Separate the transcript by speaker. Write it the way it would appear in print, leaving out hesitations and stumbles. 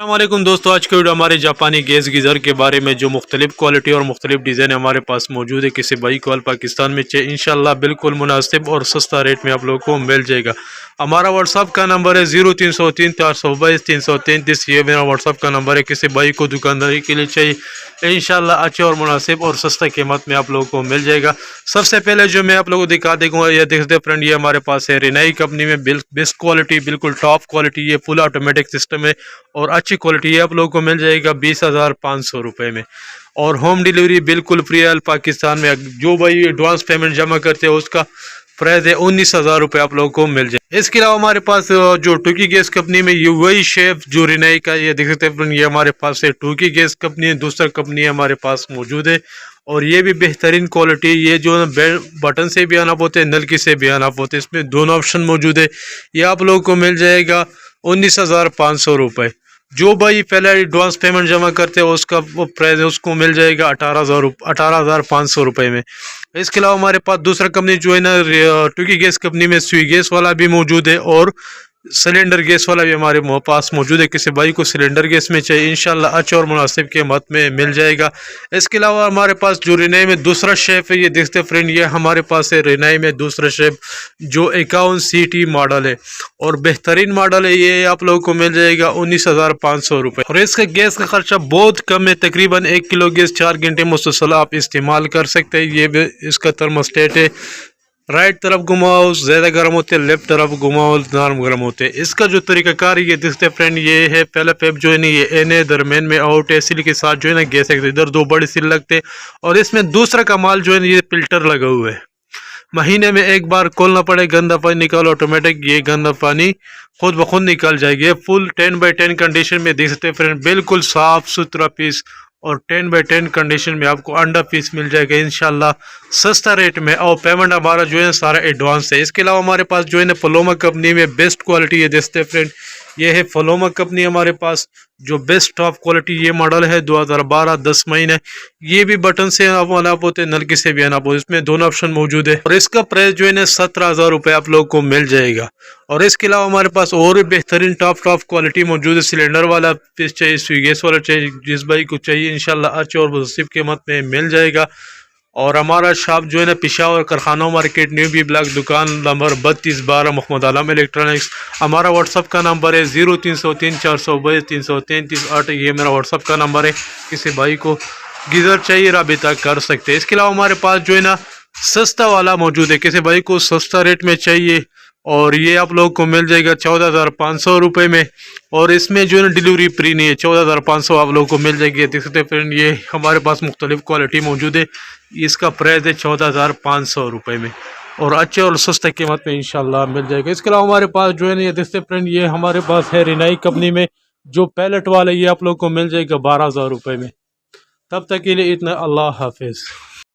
Speaker 1: अस्सलामुअलैकुम दोस्तों, आज के वीडियो हमारे जापानी गैस गीज़र के बारे में जो मुख्तलिफ क्वालिटी और मुख्तलिफ डिज़ाइन हमारे पास मौजूद है। किसी भाई को पाकिस्तान में चाहिए इंशाल्लाह बिल्कुल मुनासिब और सस्ता रेट में आप लोगों को मिल जाएगा। हमारा व्हाट्सअप का नंबर है 0303 422 333। ये मेरा व्हाट्सअप का नंबर है। किसी भाई को दुकानदारी के लिए चाहिए इंशाल्लाह अच्छे और मुनासिब और सस्ता कीमत में आप लोगों को मिल जाएगा। सबसे पहले जो मैं आप लोगों को दिखा दूँगा, ये देखते फ्रेंड, ये हमारे पास है रिनाई कंपनी में बेस्ट क्वालिटी, बिल्कुल टॉप क्वालिटी। ये फुल ऑटोमेटिक सिस्टम है और अच्छी क्वालिटी है। आप लोगों को मिल जाएगा 20,500 रुपये में और होम डिलीवरी बिल्कुल फ्री है पाकिस्तान में। जो भाई एडवांस पेमेंट जमा करते हैं उसका प्राइस है 19,000 रुपये आप लोगों को मिल जाए। इसके अलावा हमारे पास जो टूकी गैस कंपनी में ये वही शेफ जो रिनाई का, ये देख सकते हैं ये हमारे पास है टूकी गैस कंपनी है। दूसरा कंपनी हमारे पास मौजूद है और ये भी बेहतरीन क्वालिटी। ये जो बटन से भी आना होते हैं, नलकी से भी आना होते हैं, इसमें दोनों ऑप्शन मौजूद है। ये आप लोगों को मिल जाएगा 19,500 रुपये। जो भाई पहले एडवांस पेमेंट जमा करते हैं उसका वो प्राइस है, उसको मिल जाएगा 18,500 रुपये में। इसके अलावा हमारे पास दूसरा कंपनी जो है ना टूकी गैस कंपनी में स्वी गैस वाला भी मौजूद है और सिलेंडर गैस वाला भी हमारे पास मौजूद है। किसी भाई को सिलेंडर गैस में चाहिए इंशाल्लाह अच्छे और मुनासिब कीमत में मिल जाएगा। इसके अलावा हमारे पास जो रिनाई में दूसरा शेफ है, ये देखते फ्रेंड, ये हमारे पास है रिनाई में दूसरा शेफ जो 51 CT मॉडल है और बेहतरीन मॉडल है। ये आप लोगों को मिल जाएगा 19,500 रुपये और इसका गैस का खर्चा बहुत कम है। तकरीबन 1 किलो गैस 4 घंटे मुसलसल आप इस्तेमाल कर सकते हैं। ये भी इसका थर्मोस्टेट है, राइट तरफ घुमाओ ज़्यादा गर्म होते हैं, लेफ्ट तरफ घुमाओ नरम गर्म होते हैं। इसका जो तरीकाकार ये दिखते फ्रेंड, ये है पहला पेप जो है ना ये एन है, दरमियान में आउट है, सील के साथ जो है ना गैस है, इधर 2 बड़े सील लगते हैं और इसमें दूसरा कमाल जो है ना ये फिल्टर लगा हुआ है। महीने में एक बार खोलना पड़े, गंदा पानी निकालो ऑटोमेटिक, ये गंदा पानी खुद ब खुद निकल जाएगी। ये फुल 10x10 कंडीशन में देख सकते हैं फ्रेंड, बिल्कुल साफ सुथरा पीस और 10x10 कंडीशन में आपको अंडा पीस मिल जाएगा इंशाल्लाह सस्ता रेट में। और पेमेंट हमारा जो है सारा एडवांस है। इसके अलावा हमारे पास जो है ना पलोमा कंपनी में बेस्ट क्वालिटी है देखते हैं फ्रेंड, ये है पलोमा कंपनी हमारे पास जो बेस्ट टॉप क्वालिटी। ये मॉडल है 2012 10 महीने। ये भी बटन से आना होते हैं, नलकी से भी आना होते, इसमें दोनों ऑप्शन मौजूद है और इसका प्राइस जो है ना 17,000 रुपये आप लोग को मिल जाएगा। और इसके अलावा हमारे पास और भी बेहतरीन टॉप क्वालिटी मौजूद है। सिलेंडर वाला पीस चाहिए, स्वी गैस वाला चाहिए, जिस भाई को चाहिए इंशाल्लाह अच्छे और मुनासिब कीमत में मिल जाएगा। और हमारा शॉप जो है ना पिशावर कारखाना मार्केट, न्यू बी ब्लॉक, दुकान नंबर 3212, मोहम्मद आलम इलेक्ट्रॉनिक्स। हमारा व्हाट्सअप का नंबर है 0303 422 333 ये मेरा व्हाट्सअप का नंबर है। किसी भाई को गीज़र चाहिए राबिता कर सकते हैं। इसके अलावा हमारे पास जो है ना सस्ता वाला मौजूद है। किसी भाई को सस्ता रेट में चाहिए और ये आप लोगों को मिल जाएगा 14,500 रुपये में और इसमें जो है ना डिलीवरी फ्री नहीं है। 14,500 आप लोगों को मिल जाएगी। देख सकते हैं फ्रेंड, ये हमारे पास मुख्तलिफ क्वालिटी मौजूद है। इसका प्राइस है 14,500 रुपये में और अच्छे और सस्ते कीमत में इंशाल्लाह मिल जाएगा। इसके अलावा हमारे पास जो है ना ये देखते फ्रेंड, ये हमारे पास है रिनाई कंपनी में जो पैलेट वाला, ये आप लोगों को मिल जाएगा 12,000 रुपये में। तब तक के लिए इतना, अल्लाह हाफिज़।